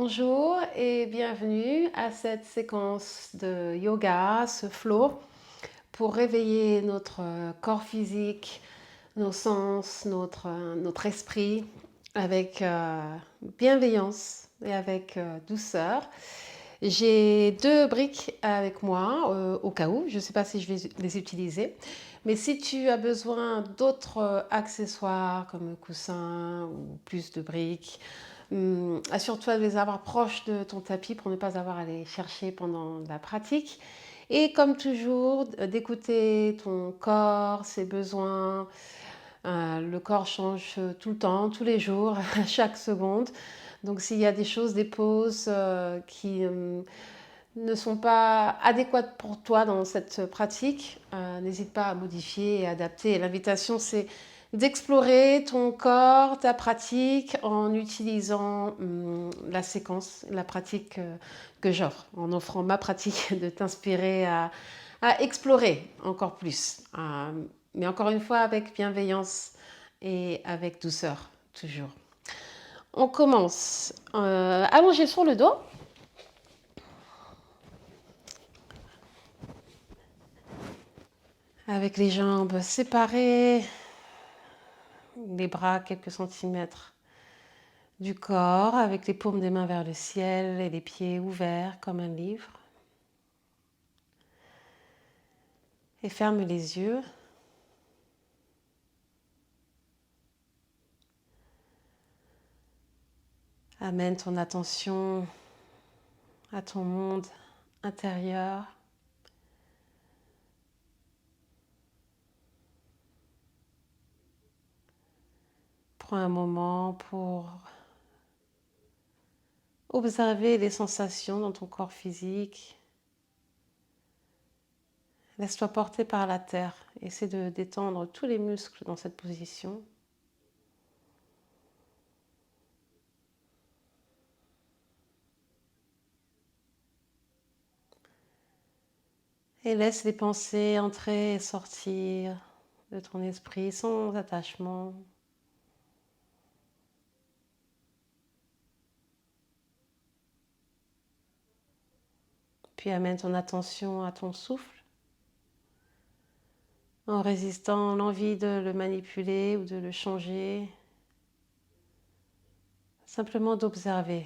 Bonjour et bienvenue à cette séquence de yoga, ce flow, pour réveiller notre corps physique, nos sens, notre esprit avec bienveillance et avec douceur. J'ai deux briques avec moi au cas où, je ne sais pas si je vais les utiliser, mais si tu as besoin d'autres accessoires comme coussins ou plus de briques, assure-toi de les avoir proches de ton tapis pour ne pas avoir à les chercher pendant la pratique. Et comme toujours, d'écouter ton corps, ses besoins. Le corps change tout le temps, tous les jours, à chaque seconde. Donc s'il y a des choses, des pauses qui ne sont pas adéquates pour toi dans cette pratique, n'hésite pas à modifier et adapter. Et l'invitation, c'est d'explorer ton corps, ta pratique en utilisant la séquence, la pratique que j'offre, en offrant ma pratique de t'inspirer à explorer encore plus. Mais encore une fois, avec bienveillance et avec douceur, toujours. On commence. Allongé sur le dos. Avec les jambes séparées, les bras quelques centimètres du corps, avec les paumes des mains vers le ciel et les pieds ouverts comme un livre. Et ferme les yeux. Amène ton attention à ton monde intérieur. Prends un moment pour observer les sensations dans ton corps physique. Laisse-toi porter par la terre. Essaie de détendre tous les muscles dans cette position. Et laisse les pensées entrer et sortir de ton esprit sans attachement. Puis amène ton attention à ton souffle en résistant l'envie de le manipuler ou de le changer. Simplement d'observer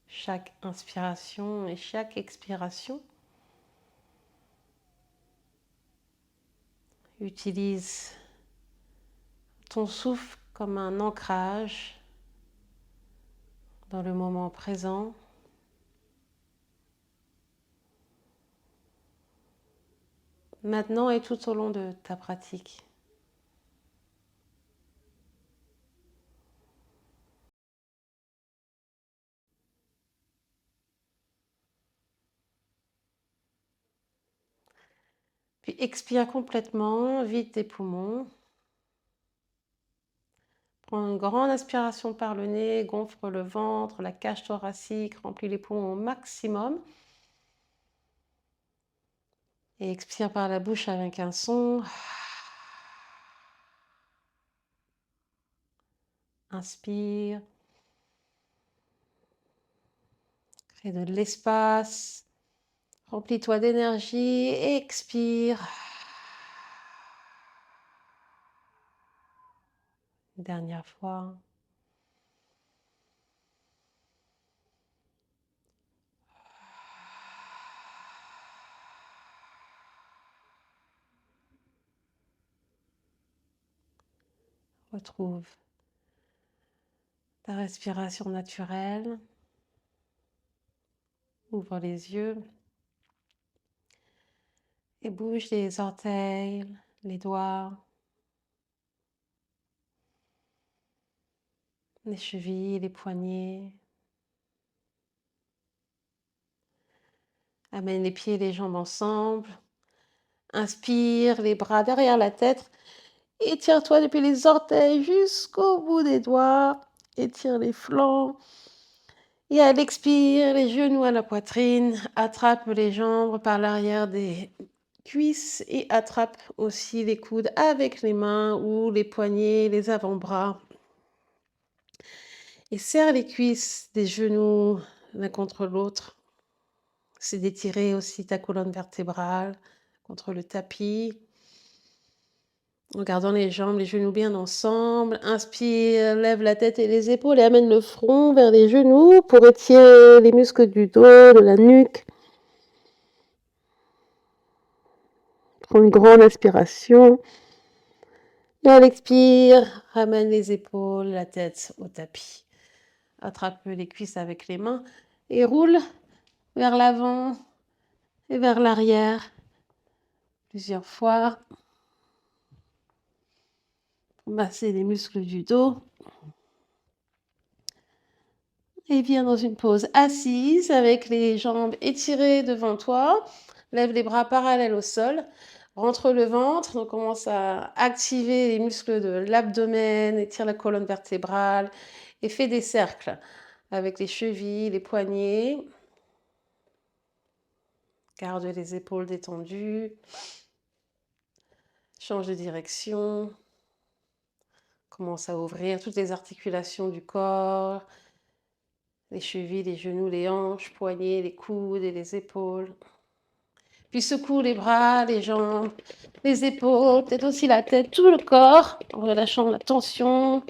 chaque inspiration et chaque expiration. Utilise ton souffle comme un ancrage dans le moment présent. Maintenant et tout au long de ta pratique. Puis expire complètement, vide tes poumons. Prends une grande inspiration par le nez, gonfle le ventre, la cage thoracique, remplis les poumons au maximum. Et expire par la bouche avec un son. Inspire. Crée de l'espace. Remplis-toi d'énergie. Expire. Une dernière fois. Retrouve ta respiration naturelle. Ouvre les yeux. Et bouge les orteils, les doigts, les chevilles, les poignets. Amène les pieds et les jambes ensemble. Inspire, les bras derrière la tête. Étire-toi depuis les orteils jusqu'au bout des doigts. Étire les flancs. Et à l'expire, les genoux à la poitrine. Attrape les jambes par l'arrière des cuisses et attrape aussi les coudes avec les mains ou les poignets, les avant-bras. Et serre les cuisses des genoux l'un contre l'autre. C'est d'étirer aussi ta colonne vertébrale contre le tapis. En gardant les jambes, les genoux bien ensemble. Inspire, lève la tête et les épaules et amène le front vers les genoux pour étirer les muscles du dos, de la nuque. Prends une grande inspiration. Et à l'expire, ramène les épaules, la tête au tapis. Attrape les cuisses avec les mains et roule vers l'avant et vers l'arrière plusieurs fois pour masser les muscles du dos. Et viens dans une pause assise avec les jambes étirées devant toi. Lève les bras parallèles au sol. Rentre le ventre. On commence à activer les muscles de l'abdomen. Étire la colonne vertébrale. Et fais des cercles avec les chevilles, les poignets. Garde les épaules détendues. Change de direction. Commence à ouvrir toutes les articulations du corps. Les chevilles, les genoux, les hanches, poignets, les coudes et les épaules. Puis secoue les bras, les jambes, les épaules, peut-être aussi la tête, tout le corps, en relâchant la tension.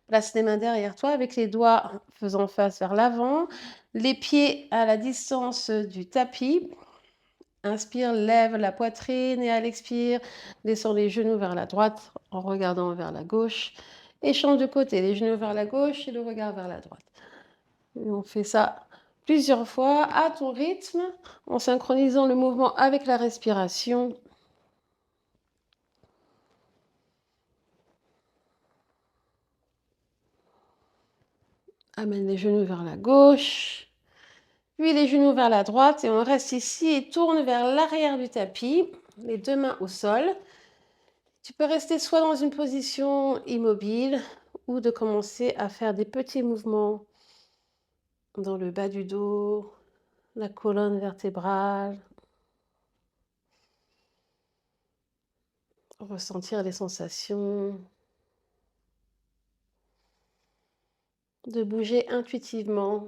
Place les mains derrière toi avec les doigts faisant face vers l'avant, les pieds à la distance du tapis. Inspire, lève la poitrine et à l'expire, descends les genoux vers la droite en regardant vers la gauche. Et change de côté, les genoux vers la gauche et le regard vers la droite. Et on fait ça plusieurs fois à ton rythme, en synchronisant le mouvement avec la respiration. Amène les genoux vers la gauche, puis les genoux vers la droite et on reste ici et tourne vers l'arrière du tapis, les deux mains au sol. Tu peux rester soit dans une position immobile ou de commencer à faire des petits mouvements dans le bas du dos, la colonne vertébrale. Ressentir les sensations. De bouger intuitivement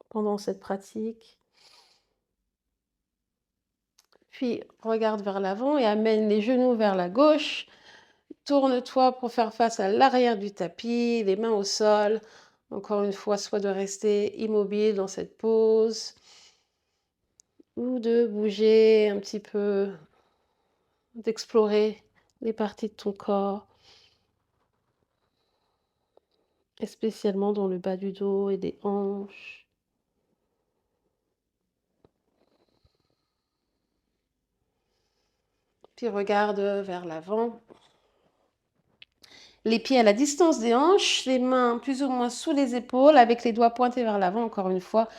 pendant cette pratique. Puis regarde vers l'avant et amène les genoux vers la gauche. Tourne-toi pour faire face à l'arrière du tapis, les mains au sol. Encore une fois, soit de rester immobile dans cette pose ou de bouger un petit peu, d'explorer les parties de ton corps, et spécialement dans le bas du dos et des hanches. Puis regarde vers l'avant. Les pieds à la distance des hanches, les mains plus ou moins sous les épaules, avec les doigts pointés vers l'avant, encore une fois.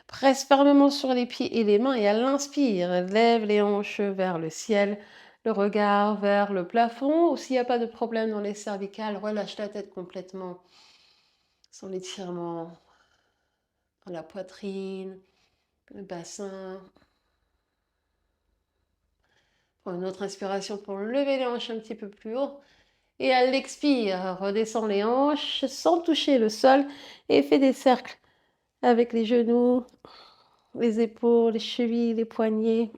Presse fermement sur les pieds et les mains et à l'inspire, lève les hanches vers le ciel, le regard vers le plafond. Ou s'il n'y a pas de problème dans les cervicales, relâche la tête complètement, sans l'étirement dans la poitrine, le bassin. Prends une autre inspiration pour lever les hanches un petit peu plus haut. Et à l'expire, redescends les hanches sans toucher le sol et fais des cercles avec les genoux, les épaules, les chevilles, les poignets.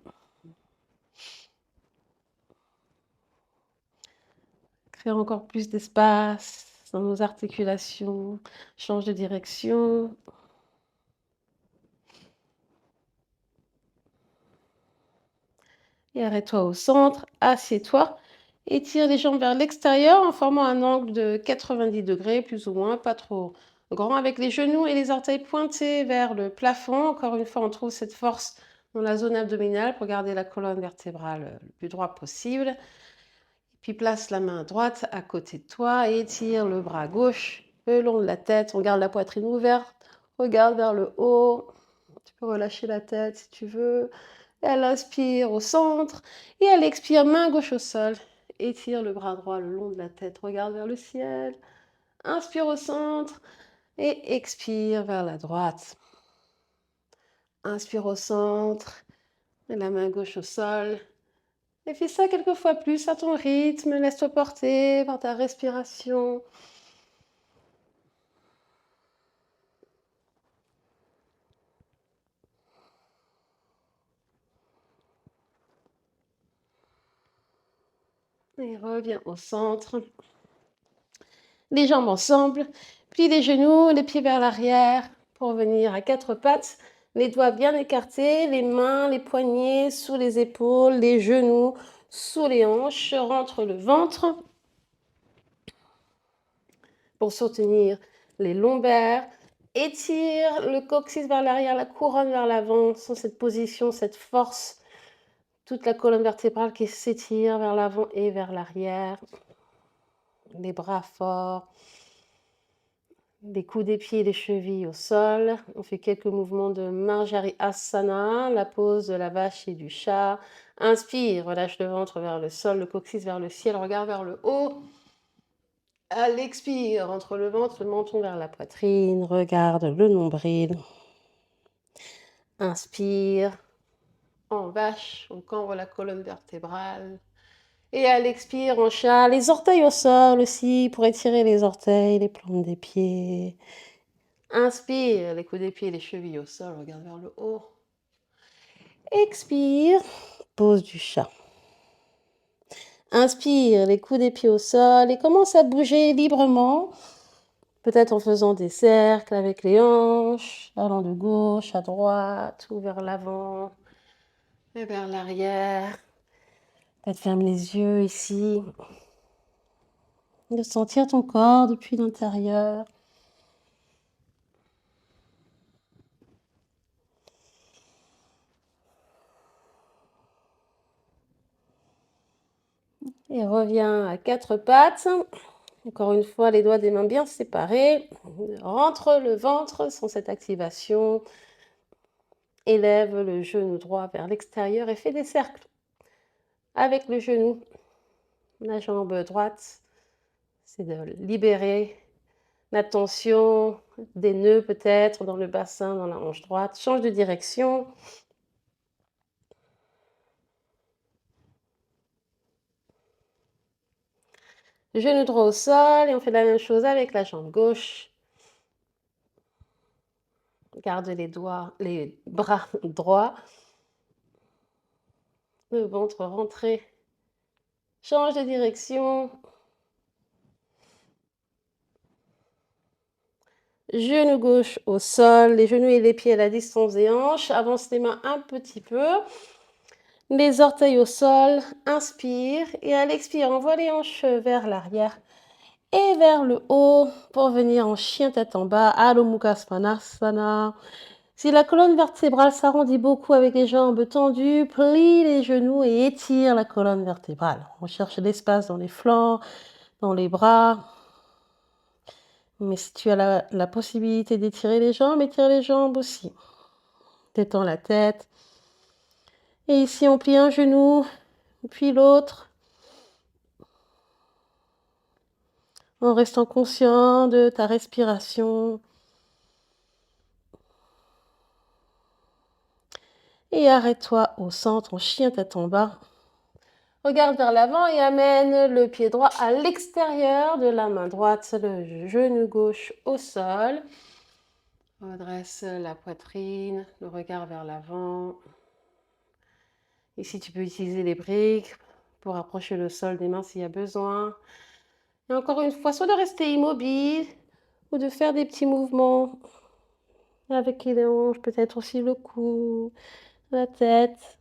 Crée encore plus d'espace dans nos articulations. Change de direction. Et arrête-toi au centre, assieds-toi. Étire les jambes vers l'extérieur en formant un angle de 90 degrés, plus ou moins, pas trop grand, avec les genoux et les orteils pointés vers le plafond. Encore une fois, on trouve cette force dans la zone abdominale pour garder la colonne vertébrale le plus droit possible. Puis place la main droite à côté de toi et étire le bras gauche le long de la tête. On garde la poitrine ouverte, regarde vers le haut. Tu peux relâcher la tête si tu veux. Elle inspire au centre et elle expire, main gauche au sol. Étire le bras droit le long de la tête, regarde vers le ciel. Inspire au centre et expire vers la droite. Inspire au centre, et la main gauche au sol. Et fais ça quelques fois plus à ton rythme, laisse-toi porter par ta respiration. Et reviens au centre. Les jambes ensemble, plie les genoux, les pieds vers l'arrière pour venir à quatre pattes. Les doigts bien écartés, les mains, les poignets sous les épaules, les genoux sous les hanches. Rentre le ventre pour soutenir les lombaires. Étire le coccyx vers l'arrière, la couronne vers l'avant. Sans cette position, cette force, toute la colonne vertébrale qui s'étire vers l'avant et vers l'arrière. Les bras forts. Les coudes des pieds et les chevilles au sol. On fait quelques mouvements de Marjari Asana, la pose de la vache et du chat. Inspire, relâche le ventre vers le sol, le coccyx vers le ciel, regard vers le haut. À l'expire, entre le ventre, le menton vers la poitrine, regarde le nombril. Inspire, en vache, on cambre la colonne vertébrale. Et à l'expire, en chat, les orteils au sol aussi, pour étirer les orteils, les plantes des pieds. Inspire, les coudes des pieds, les chevilles au sol, regarde vers le haut. Expire, pose du chat. Inspire, les coudes des pieds au sol et commence à bouger librement, peut-être en faisant des cercles avec les hanches, allant de gauche à droite ou vers l'avant et vers l'arrière. Peut-être ferme les yeux ici, de sentir ton corps depuis l'intérieur. Et reviens à quatre pattes. Encore une fois, les doigts des mains bien séparés. Rentre le ventre sans cette activation. Élève le genou droit vers l'extérieur et fais des cercles avec le genou. La jambe droite, c'est de libérer la tension, des nœuds peut-être dans le bassin, dans la hanche droite. Change de direction. Genou droit au sol et on fait la même chose avec la jambe gauche. Garde les bras droits. Le ventre rentré. Change de direction. Genou gauche au sol, les genoux et les pieds à la distance des hanches. Avance les mains un petit peu. Les orteils au sol. Inspire. Et à l'expire, envoie les hanches vers l'arrière et vers le haut pour venir en chien tête en bas. Adho Mukha Svanasana. Si la colonne vertébrale s'arrondit beaucoup avec les jambes tendues, plie les genoux et étire la colonne vertébrale. On cherche l'espace dans les flancs, dans les bras. Mais si tu as la possibilité d'étirer les jambes, étire les jambes aussi. Détends la tête. Et ici, on plie un genou, puis l'autre. En restant conscient de ta respiration. Et arrête-toi au centre, en chien tête en bas. Regarde vers l'avant et amène le pied droit à l'extérieur de la main droite, le genou gauche au sol. Redresse la poitrine, le regard vers l'avant. Ici, tu peux utiliser les briques pour approcher le sol des mains s'il y a besoin. Et encore une fois, soit de rester immobile ou de faire des petits mouvements avec les hanches, peut-être aussi le cou, la tête.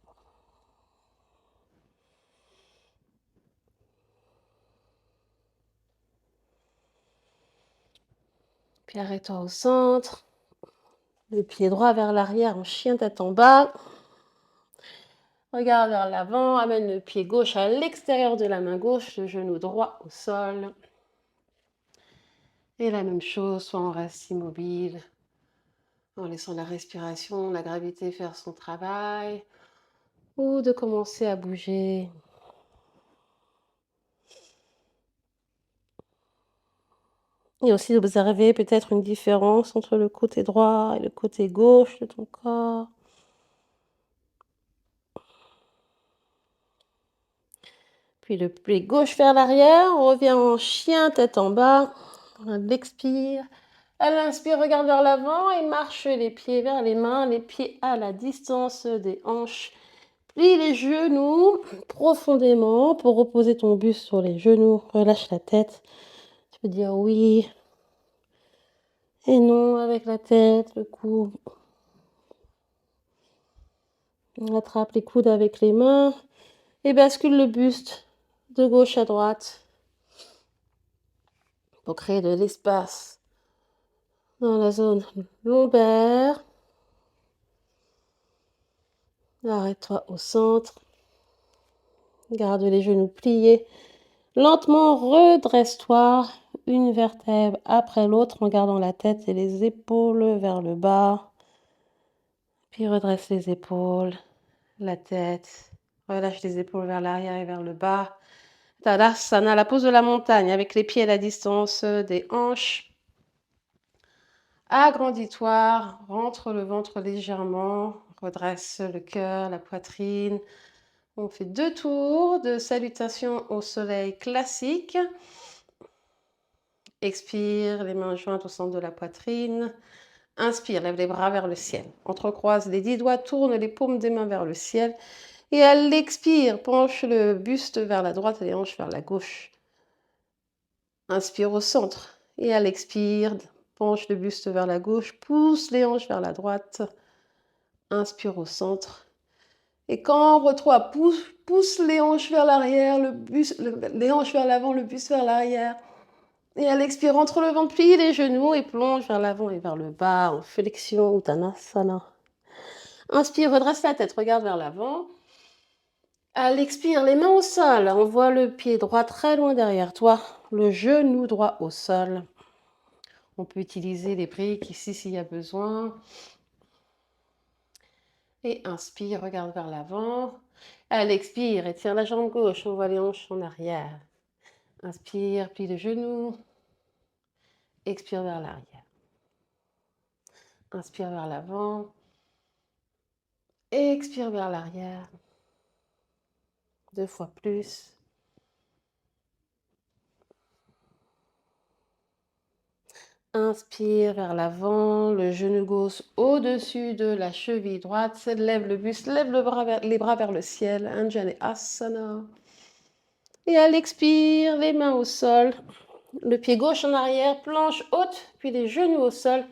Puis arrête-toi au centre. Le pied droit vers l'arrière en chien tête en bas. Regarde vers l'avant, amène le pied gauche à l'extérieur de la main gauche, le genou droit au sol. Et la même chose, soit on reste immobile, en laissant la respiration, la gravité faire son travail, ou de commencer à bouger. Et aussi d'observer peut-être une différence entre le côté droit et le côté gauche de ton corps. Puis le pied gauche vers l'arrière, on revient en chien, tête en bas. On expire. À l'inspire, regarde vers l'avant et marche les pieds vers les mains, les pieds à la distance des hanches. Plie les genoux profondément pour reposer ton buste sur les genoux. Relâche la tête. Tu peux dire oui et non avec la tête, le cou. On attrape les coudes avec les mains et bascule le buste de gauche à droite pour créer de l'espace dans la zone lombaire. Arrête-toi au centre. Garde les genoux pliés. Lentement, redresse-toi une vertèbre après l'autre en gardant la tête et les épaules vers le bas. Puis redresse les épaules, la tête. Relâche les épaules vers l'arrière et vers le bas. Tadasana, la pose de la montagne avec les pieds à la distance des hanches. Agrandis-toi, rentre le ventre légèrement, redresse le cœur, la poitrine. On fait 2 tours de salutation au soleil classique. Expire, les mains jointes au centre de la poitrine. Inspire, lève les bras vers le ciel. Entrecroise les 10 doigts, tourne les paumes des mains vers le ciel. Et à l'expire, penche le buste vers la droite et les hanches vers la gauche. Inspire au centre. Et à l'expire, penche le buste vers la gauche, pousse les hanches vers la droite. Inspire au centre. Et cambre-toi, pousse les hanches vers l'arrière, les hanches vers l'avant, le buste vers l'arrière. Et à l'expire, entre le ventre, plie les genoux et plonge vers l'avant et vers le bas en flexion Uttanasana. Inspire, redresse la tête, regarde vers l'avant. À l'expire, les mains au sol. Envoie le pied droit très loin derrière toi, le genou droit au sol. On peut utiliser les briques ici s'il y a besoin. Et inspire, regarde vers l'avant. À l'expire, étire la jambe gauche, envoie les hanches en arrière. Inspire, plie le genou. Expire vers l'arrière. Inspire vers l'avant. Expire vers l'arrière. 2 fois plus. Inspire vers l'avant, le genou gauche au-dessus de la cheville droite. Lève le buste, lève les bras vers le ciel. Anjaneyasana. Et à l'expire, les mains au sol. Le pied gauche en arrière, planche haute, puis les genoux au sol.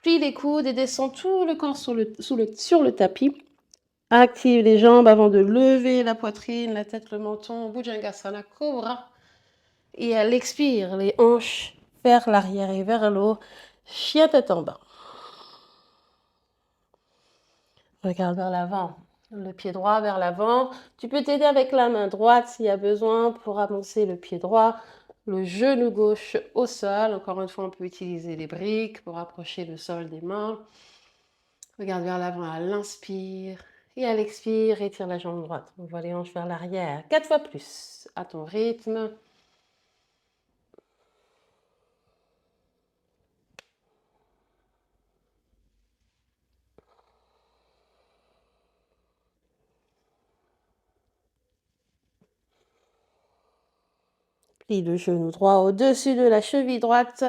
Plie les coudes et descend tout le corps sur le tapis. Active les jambes avant de lever la poitrine, la tête, le menton. Bhujangasana, cobra. Et à l'expire, les hanches vers l'arrière et vers le haut. Chien tête en bas. Regarde vers l'avant. Le pied droit vers l'avant. Tu peux t'aider avec la main droite s'il y a besoin pour avancer le pied droit. Le genou gauche au sol. Encore une fois, on peut utiliser les briques pour approcher le sol des mains. Regarde vers l'avant à l'inspire. Et à l'expire, étire la jambe droite. On voit les hanches vers l'arrière. 4 fois plus, à ton rythme. Plie le genou droit au-dessus de la cheville droite.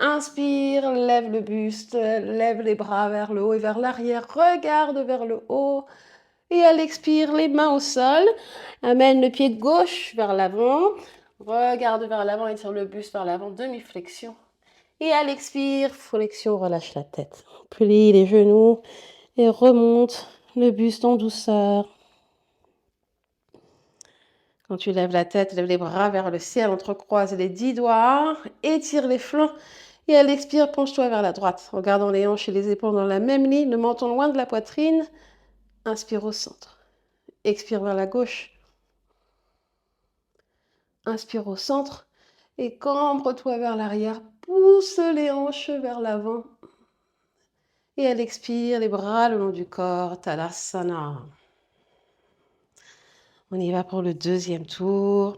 Inspire, lève le buste, lève les bras vers le haut et vers l'arrière. Regarde vers le haut. Et à l'expire, les mains au sol. Amène le pied gauche vers l'avant. Regarde vers l'avant, étire le buste vers l'avant, demi-flexion. Et à l'expire, flexion, relâche la tête. Plie les genoux et remonte le buste en douceur. Quand tu lèves la tête, lève les bras vers le ciel, entrecroise les 10 doigts, étire les flancs et à l'expire, penche-toi vers la droite en gardant les hanches et les épaules dans la même ligne, le menton loin de la poitrine. Inspire au centre. Expire vers la gauche. Inspire au centre et cambre-toi vers l'arrière. Pousse les hanches vers l'avant. Et à l'expire, les bras le long du corps, Tadasana. On y va pour le deuxième tour.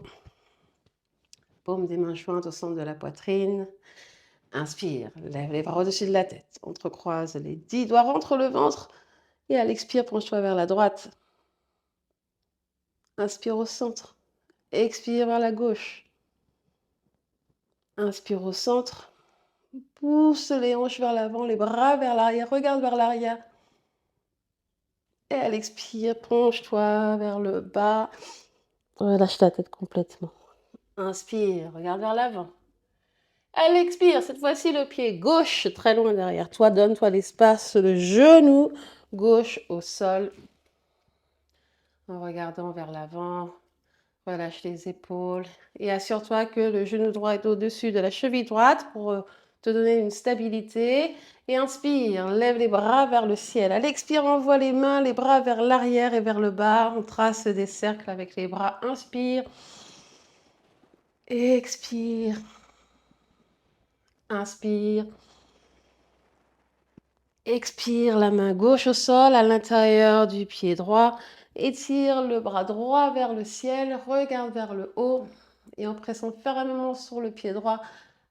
Paume des mains jointes au centre de la poitrine. Inspire, lève les bras au-dessus de la tête. Entrecroise les 10 doigts, rentre le ventre. Et à l'expire, penche-toi vers la droite. Inspire au centre. Expire vers la gauche. Inspire au centre. Pousse les hanches vers l'avant, les bras vers l'arrière. Regarde vers l'arrière. Et à l'expire, penche-toi vers le bas. Relâche ta tête complètement. Inspire, regarde vers l'avant. À l'expire, cette fois-ci le pied gauche très loin derrière toi. Donne-toi l'espace, le genou gauche au sol. En regardant vers l'avant, relâche les épaules et assure-toi que le genou droit est au-dessus de la cheville droite pour te donner une stabilité. Et inspire, lève les bras vers le ciel. À l'expire, envoie les mains, les bras vers l'arrière et vers le bas. On trace des cercles avec les bras. Inspire. Expire. Inspire. Expire, la main gauche au sol, à l'intérieur du pied droit. Étire le bras droit vers le ciel, regarde vers le haut. Et en pressant fermement sur le pied droit,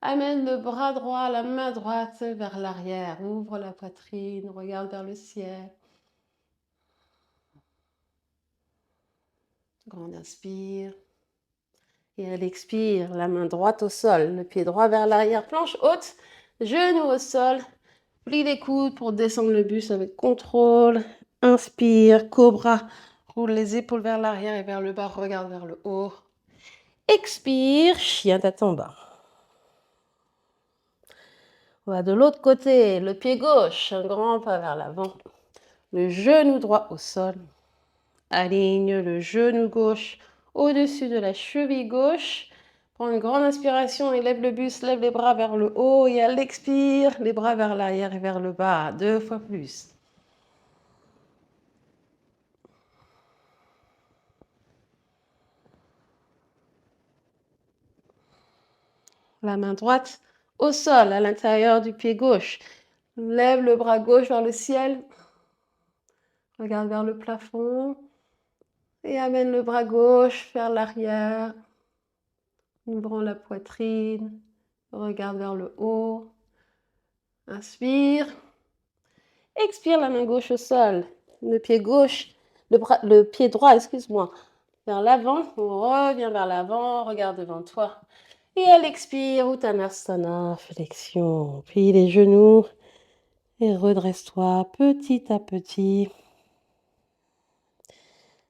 amène le bras droit, la main droite vers l'arrière. Ouvre la poitrine, regarde vers le ciel. Grande inspire. Et à l'expire, la main droite au sol, le pied droit vers l'arrière, planche haute, genou au sol. Plie les coudes pour descendre le buste avec contrôle. Inspire, cobra. Roule les épaules vers l'arrière et vers le bas. Regarde vers le haut. Expire, chien tête en bas. On va de l'autre côté. Le pied gauche, un grand pas vers l'avant. Le genou droit au sol. Aligne le genou gauche au-dessus de la cheville gauche. Prends une grande inspiration et lève le buste, lève les bras vers le haut. Et à l'expire, les bras vers l'arrière et vers le bas. 2 fois plus. La main droite au sol, à l'intérieur du pied gauche. Lève le bras gauche vers le ciel. Regarde vers le plafond. Et amène le bras gauche vers l'arrière. Ouvrant la poitrine. Regarde vers le haut. Inspire. Expire, la main gauche au sol. Le pied gauche, le pied droit, excuse-moi, vers l'avant. On revient vers l'avant. Regarde devant toi. Et à l'expire, Uttanasana, flexion. Plie les genoux et redresse-toi petit à petit.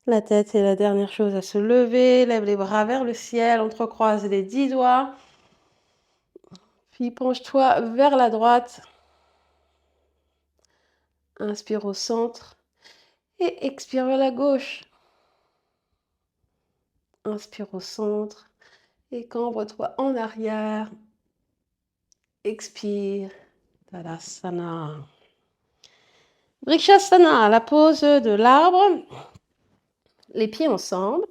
La tête est la dernière chose à se lever. Lève les bras vers le ciel, entrecroise les 10 doigts. Puis penche-toi vers la droite. Inspire au centre et expire vers la gauche. Inspire au centre et cambre-toi en arrière. Expire. Tadasana. Vrikshasana, la pose de l'arbre. Les pieds ensemble.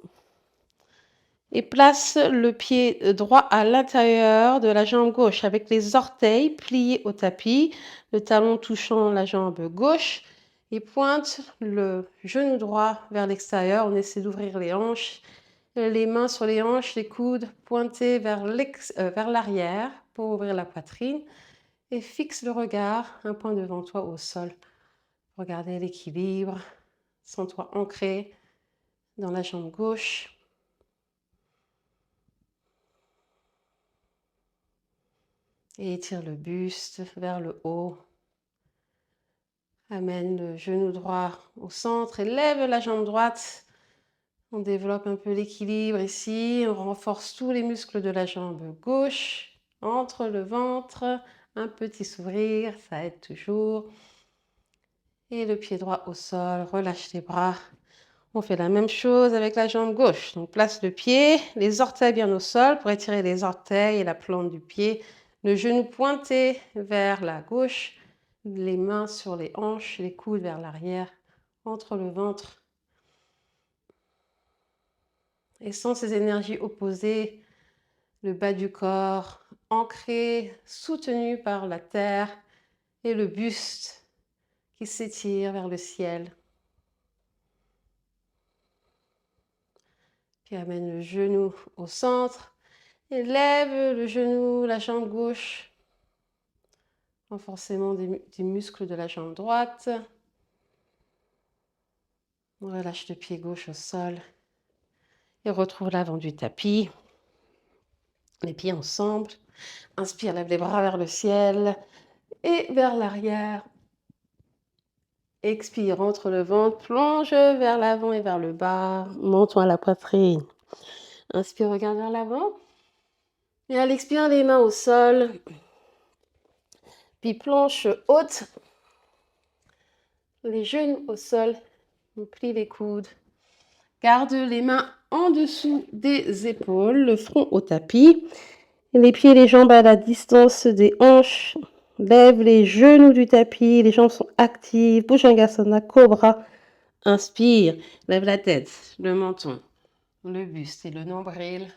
Et place le pied droit à l'intérieur de la jambe gauche avec les orteils pliés au tapis, le talon touchant la jambe gauche et pointe le genou droit vers l'extérieur. On essaie d'ouvrir les hanches, les mains sur les hanches, les coudes pointés vers l'arrière pour ouvrir la poitrine et fixe le regard un point devant toi au sol. Regardez l'équilibre, sens-toi ancré dans la jambe gauche. Et étire le buste vers le haut. Amène le genou droit au centre et lève la jambe droite. On développe un peu l'équilibre ici. On renforce tous les muscles de la jambe gauche. Entre le ventre, un petit sourire, ça aide toujours. Et le pied droit au sol, relâche les bras. On fait la même chose avec la jambe gauche. Donc place le pied, les orteils bien au sol pour étirer les orteils et la plante du pied. Le genou pointé vers la gauche, les mains sur les hanches, les coudes vers l'arrière, entre le ventre. Et sans ces énergies opposées, le bas du corps ancré, soutenu par la terre et le buste qui s'étire vers le ciel. Puis amène le genou au centre et lève le genou, la jambe gauche. Renforcement des muscles de la jambe droite. On relâche le pied gauche au sol. Et retrouve l'avant du tapis. Les pieds ensemble. Inspire, lève les bras vers le ciel et vers l'arrière. Expire, entre le ventre, plonge vers l'avant et vers le bas. Montons à la poitrine. Inspire, regarde vers l'avant. Et à l'expire, les mains au sol. Puis planche haute. Les genoux au sol. On plie les coudes. Garde les mains en dessous des épaules, le front au tapis. Et les pieds et les jambes à la distance des hanches. Lève les genoux du tapis, les jambes sont actives. Bhujangasana, cobra. Inspire, lève la tête, le menton, le buste et le nombril.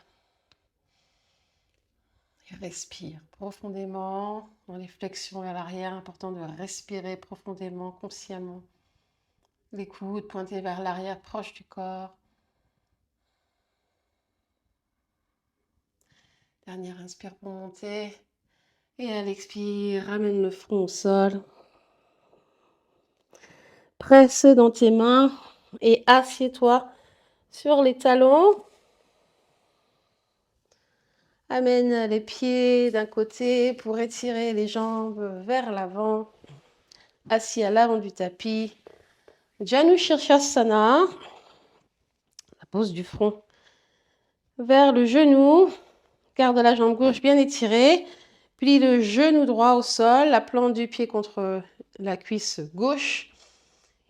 Et respire profondément, dans les flexions vers l'arrière. Important de respirer profondément, consciemment. Les coudes pointés vers l'arrière, proche du corps. Dernière inspire pour monter. Et à l'expire, ramène le front au sol. Presse dans tes mains et assieds-toi sur les talons. Amène les pieds d'un côté pour étirer les jambes vers l'avant. Assis à l'avant du tapis. Janu Shirshasana. La pose du front vers le genou. Garde la jambe gauche bien étirée. Plie le genou droit au sol, la plante du pied contre la cuisse gauche.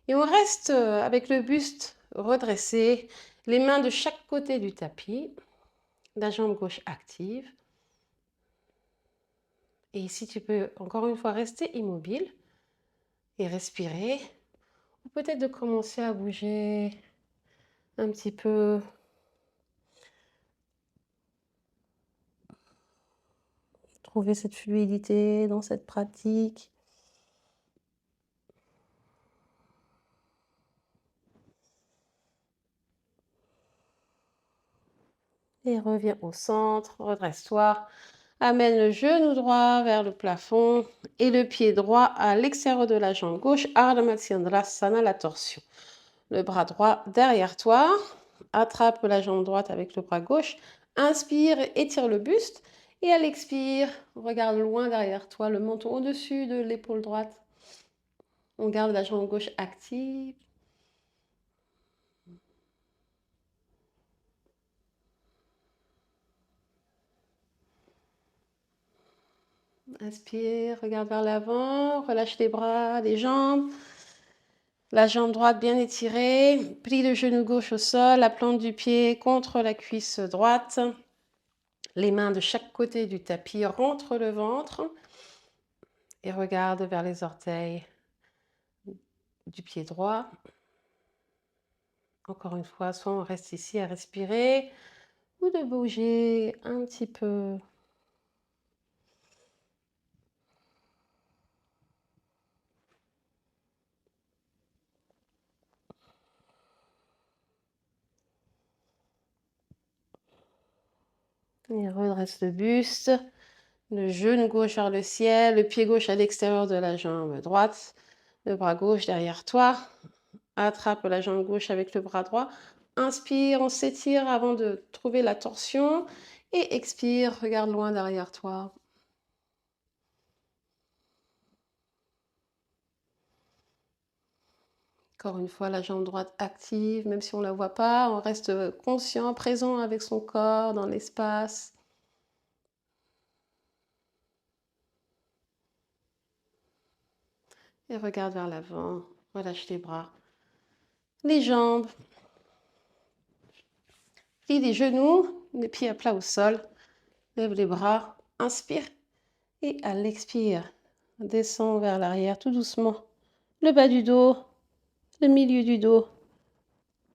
Et on reste avec le buste redressé, les mains de chaque côté du tapis, la jambe gauche active. Et ici, tu peux encore une fois rester immobile et respirer. Ou peut-être de commencer à bouger un petit peu. Trouver cette fluidité dans cette pratique. Et reviens au centre, redresse-toi. Amène le genou droit vers le plafond et le pied droit à l'extérieur de la jambe gauche. Ardha Matsyendrasana, la torsion. Le bras droit derrière toi. Attrape la jambe droite avec le bras gauche. Inspire, étire le buste. Et à l'expire, regarde loin derrière toi, le menton au-dessus de l'épaule droite. On garde la jambe gauche active. Inspire, regarde vers l'avant, relâche les bras, les jambes. La jambe droite bien étirée, plie le genou gauche au sol, la plante du pied contre la cuisse droite. Les mains de chaque côté du tapis, rentre le ventre et regarde vers les orteils du pied droit. Encore une fois, soit on reste ici à respirer ou de bouger un petit peu. Et redresse le buste, le genou gauche vers le ciel, le pied gauche à l'extérieur de la jambe droite, le bras gauche derrière toi. Attrape la jambe gauche avec le bras droit. Inspire, on s'étire avant de trouver la torsion. Et expire, regarde loin derrière toi. Encore une fois, la jambe droite active, même si on ne la voit pas, on reste conscient, présent avec son corps dans l'espace. Et regarde vers l'avant, relâche les bras, les jambes, plie les genoux, les pieds à plat au sol, lève les bras, inspire et à l'expire, descend vers l'arrière tout doucement, le bas du dos, le milieu du dos,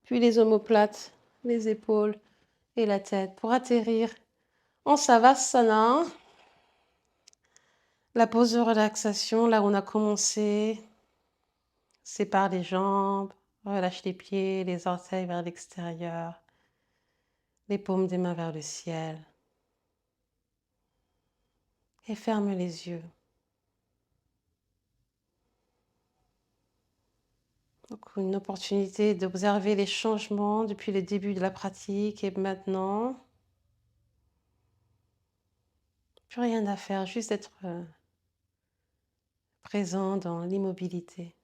puis les omoplates, les épaules et la tête pour atterrir en Savasana. La pose de relaxation, là où on a commencé, sépare les jambes, relâche les pieds, les orteils vers l'extérieur, les paumes des mains vers le ciel et ferme les yeux. Donc, une opportunité d'observer les changements depuis le début de la pratique et maintenant. Plus rien à faire, juste être présent dans l'immobilité.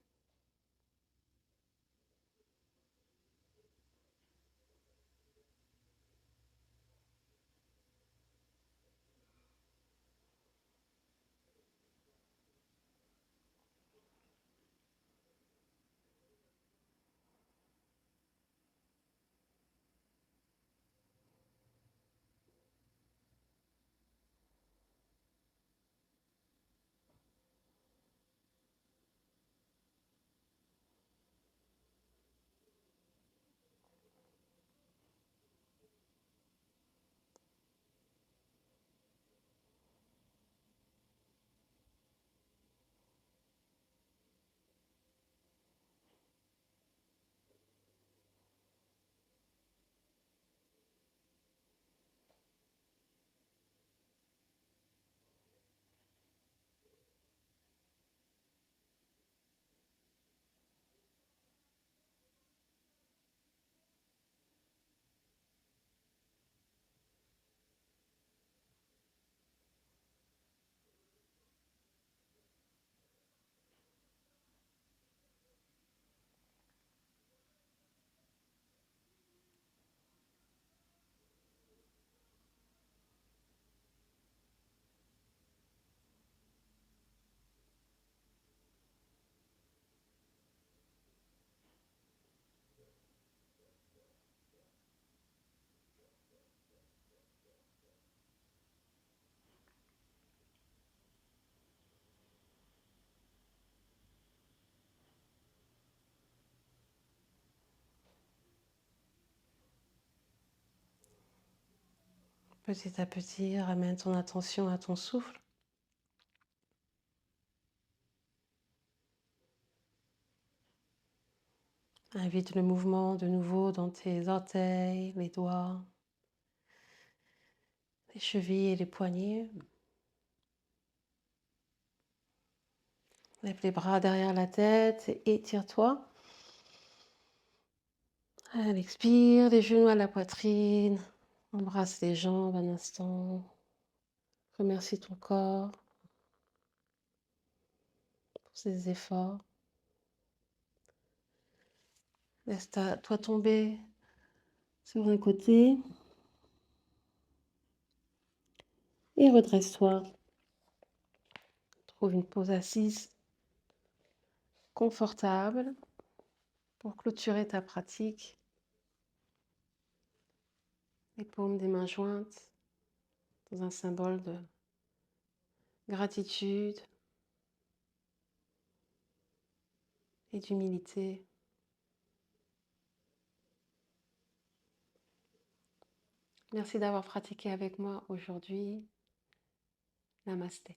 Petit à petit, ramène ton attention à ton souffle. Invite le mouvement de nouveau dans tes orteils, les doigts, les chevilles et les poignets. Lève les bras derrière la tête et étire-toi. Allez, expire, les genoux à la poitrine. Embrasse les jambes un instant. Remercie ton corps pour ses efforts. Laisse-toi tomber sur un côté et redresse-toi. Trouve une pose assise confortable pour clôturer ta pratique. Les paumes des mains jointes dans un symbole de gratitude et d'humilité. Merci d'avoir pratiqué avec moi aujourd'hui. Namasté.